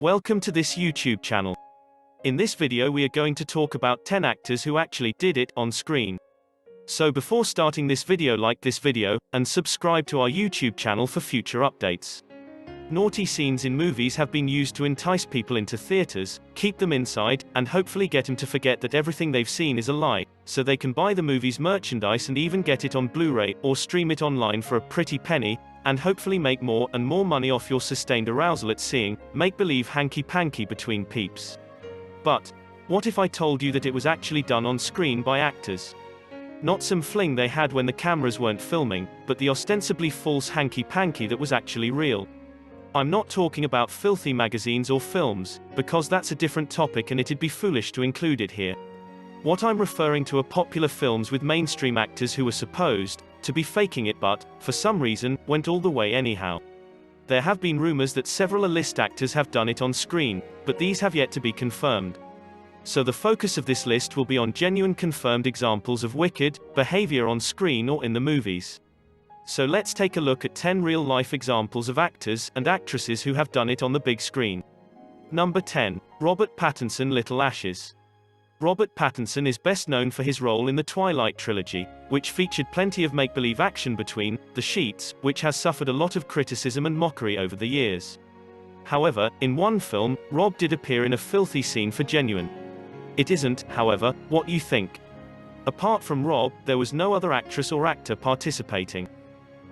Welcome to this YouTube channel. In this video we are going to talk about 10 actors who actually did it on screen. So before starting this video, like this video, and subscribe to our YouTube channel for future updates. Naughty scenes in movies have been used to entice people into theaters, keep them inside, and hopefully get them to forget that everything they've seen is a lie, so they can buy the movie's merchandise and even get it on Blu-ray or stream it online for a pretty penny, and hopefully make more and more money off your sustained arousal at seeing make-believe hanky-panky between peeps. But what if I told you that it was actually done on screen by actors? Not some fling they had when the cameras weren't filming, but the ostensibly false hanky-panky that was actually real. I'm not talking about filthy magazines or films, because that's a different topic and it'd be foolish to include it here. What I'm referring to are popular films with mainstream actors who were supposed to be faking it but, for some reason, went all the way anyhow. There have been rumors that several A-list actors have done it on screen, but these have yet to be confirmed. So the focus of this list will be on genuine confirmed examples of wicked behavior on screen or in the movies. So let's take a look at 10 real-life examples of actors and actresses who have done it on the big screen. Number 10. Robert Pattinson, Little Ashes. Robert Pattinson is best known for his role in the Twilight trilogy, which featured plenty of make-believe action between the sheets, which has suffered a lot of criticism and mockery over the years. However, in one film, Rob did appear in a filthy scene for genuine. It isn't, however, what you think. Apart from Rob, there was no other actress or actor participating.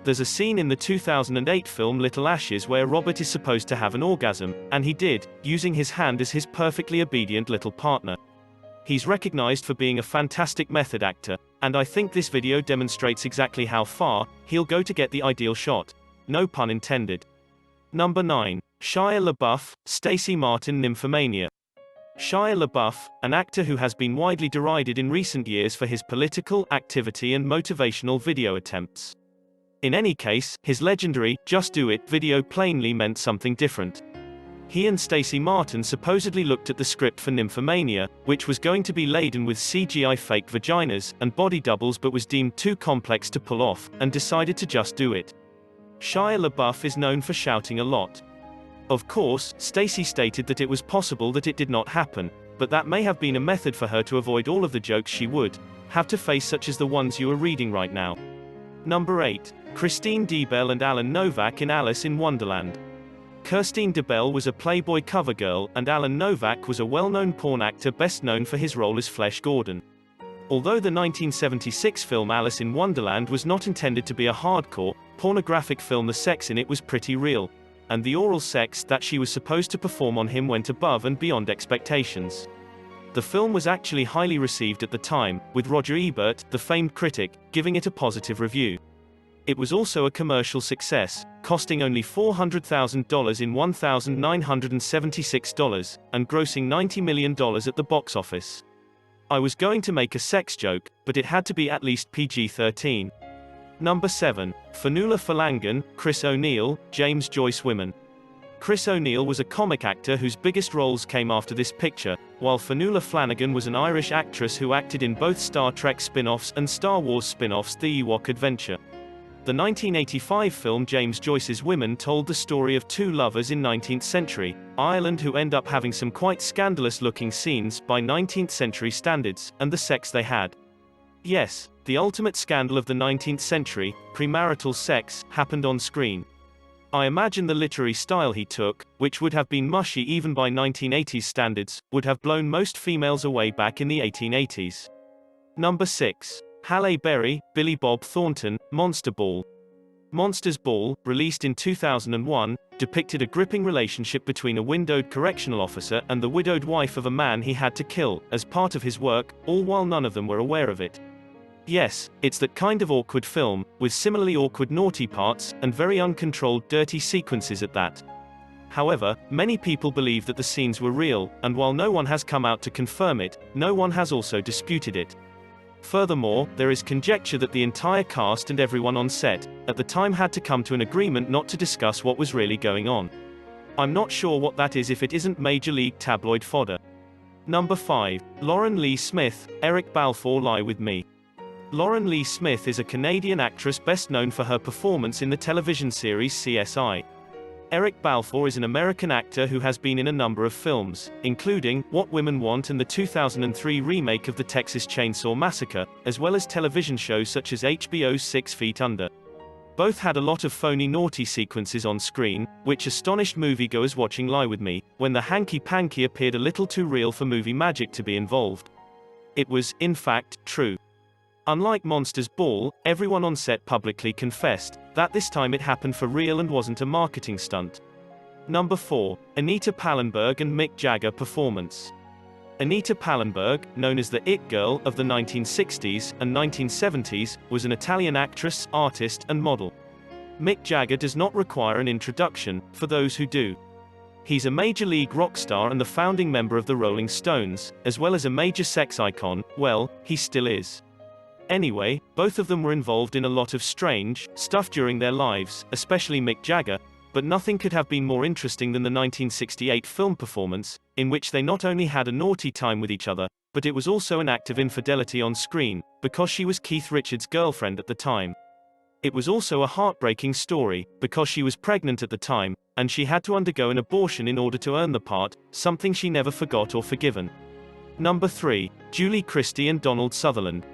There's a scene in the 2008 film Little Ashes where Robert is supposed to have an orgasm, and he did, using his hand as his perfectly obedient little partner. He's recognized for being a fantastic method actor, and I think this video demonstrates exactly how far he'll go to get the ideal shot. No pun intended. Number 9. Shia LaBeouf, Stacey Martin, Nymphomania. Shia LaBeouf, an actor who has been widely derided in recent years for his political activity and motivational video attempts. In any case, his legendary "Just Do It" video plainly meant something different. He and Stacey Martin supposedly looked at the script for Nymphomania, which was going to be laden with CGI fake vaginas and body doubles but was deemed too complex to pull off, and decided to just do it. Shia LaBeouf is known for shouting a lot. Of course, Stacey stated that it was possible that it did not happen, but that may have been a method for her to avoid all of the jokes she would have to face, such as the ones you are reading right now. Number 8. Christine DeBelle and Alan Novak in Alice in Wonderland. Christine DeBelle was a Playboy cover girl, and Alan Novak was a well-known porn actor best known for his role as Flesh Gordon. Although the 1976 film Alice in Wonderland was not intended to be a hardcore, pornographic film, the sex in it was pretty real, and the oral sex that she was supposed to perform on him went above and beyond expectations. The film was actually highly received at the time, with Roger Ebert, the famed critic, giving it a positive review. It was also a commercial success, costing only $400,000 in $1,976, and grossing $90 million at the box office. I was going to make a sex joke, but it had to be at least PG-13. Number 7. Fionnula Falangan, Chris O'Neill, James Joyce women. Chris O'Neill was a comic actor whose biggest roles came after this picture, while Fionnula Flanagan was an Irish actress who acted in both Star Trek spin-offs and Star Wars spin-offs The Ewok Adventure. The 1985 film James Joyce's Women told the story of two lovers in 19th century Ireland who end up having some quite scandalous-looking scenes by 19th century standards, and the sex they had. Yes, the ultimate scandal of the 19th century, premarital sex, happened on screen. I imagine the literary style he took, which would have been mushy even by 1980s standards, would have blown most females away back in the 1880s. Number 6. Halle Berry, Billy Bob Thornton, Monster Ball. Monsters Ball, released in 2001, depicted a gripping relationship between a windowed correctional officer and the widowed wife of a man he had to kill, as part of his work, all while none of them were aware of it. Yes, it's that kind of awkward film, with similarly awkward naughty parts, and very uncontrolled dirty sequences at that. However, many people believe that the scenes were real, and while no one has come out to confirm it, no one has also disputed it. Furthermore, there is conjecture that the entire cast and everyone on set, at the time, had to come to an agreement not to discuss what was really going on. I'm not sure what that is if it isn't major league tabloid fodder. Number 5. Lauren Lee Smith, Eric Balfour, Lie With Me. Lauren Lee Smith is a Canadian actress best known for her performance in the television series CSI. Eric Balfour is an American actor who has been in a number of films, including What Women Want and the 2003 remake of the Texas Chainsaw Massacre, as well as television shows such as HBO's 6 Feet Under. Both had a lot of phony naughty sequences on screen, which astonished moviegoers watching Lie With Me, when the hanky-panky appeared a little too real for movie magic to be involved. It was, in fact, true. Unlike Monsters Ball, everyone on set publicly confessed that this time it happened for real and wasn't a marketing stunt. Number 4. Anita Pallenberg and Mick Jagger-performance. Anita Pallenberg, known as the It Girl of the 1960s and 1970s, was an Italian actress, artist, and model. Mick Jagger does not require an introduction, for those who do. He's a major league rock star and the founding member of the Rolling Stones, as well as a major sex icon. Well, he still is. Anyway, both of them were involved in a lot of strange stuff during their lives, especially Mick Jagger, but nothing could have been more interesting than the 1968 film performance, in which they not only had a naughty time with each other, but it was also an act of infidelity on screen, because she was Keith Richards' girlfriend at the time. It was also a heartbreaking story, because she was pregnant at the time, and she had to undergo an abortion in order to earn the part, something she never forgot or forgiven. Number 3. Julie Christie and Donald Sutherland.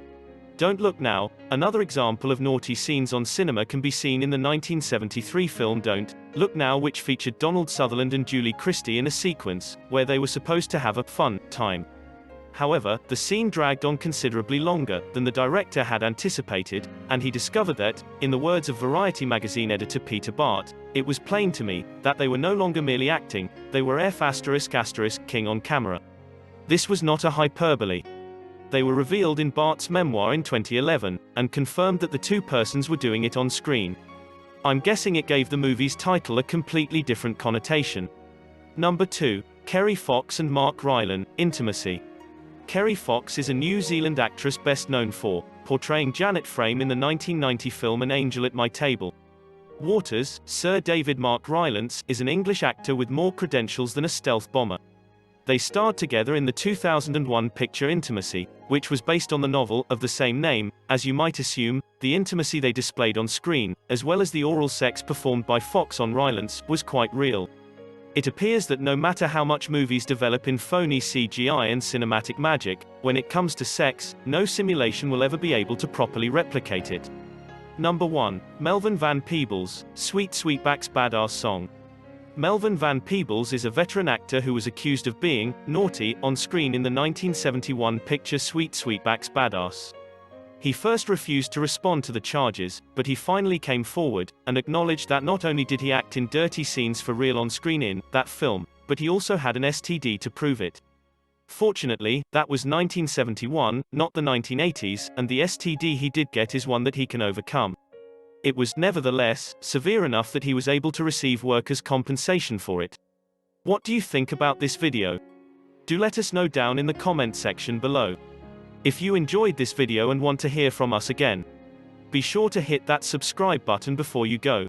Don't Look Now. Another example of naughty scenes on cinema can be seen in the 1973 film Don't Look Now, which featured Donald Sutherland and Julie Christie in a sequence where they were supposed to have a fun time. However, the scene dragged on considerably longer than the director had anticipated, and he discovered that, in the words of Variety magazine editor Peter Bart, "It was plain to me that they were no longer merely acting, they were king on camera." This was not a hyperbole. They were revealed in Bart's memoir in 2011, and confirmed that the two persons were doing it on screen. I'm guessing it gave the movie's title a completely different connotation. Number 2. Kerry Fox and Mark Rylan, Intimacy. Kerry Fox is a New Zealand actress best known for portraying Janet Frame in the 1990 film An Angel at My Table. Waters, Sir David Mark Rylance, is an English actor with more credentials than a stealth bomber. They starred together in the 2001 picture Intimacy, which was based on the novel of the same name. As you might assume, the intimacy they displayed on screen, as well as the oral sex performed by Fox on Rylance, was quite real. It appears that no matter how much movies develop in phony CGI and cinematic magic, when it comes to sex, no simulation will ever be able to properly replicate it. Number 1. Melvin Van Peebles, Sweet Sweetback's Badass Song. Melvin Van Peebles is a veteran actor who was accused of being naughty on screen in the 1971 picture Sweet Sweetback's Badass. He first refused to respond to the charges, but he finally came forward and acknowledged that not only did he act in dirty scenes for real on screen in that film, but he also had an STD to prove it. Fortunately, that was 1971, not the 1980s, and the STD he did get is one that he can overcome. It was, nevertheless, severe enough that he was able to receive workers' compensation for it. What do you think about this video? Do let us know down in the comment section below. If you enjoyed this video and want to hear from us again, be sure to hit that subscribe button before you go.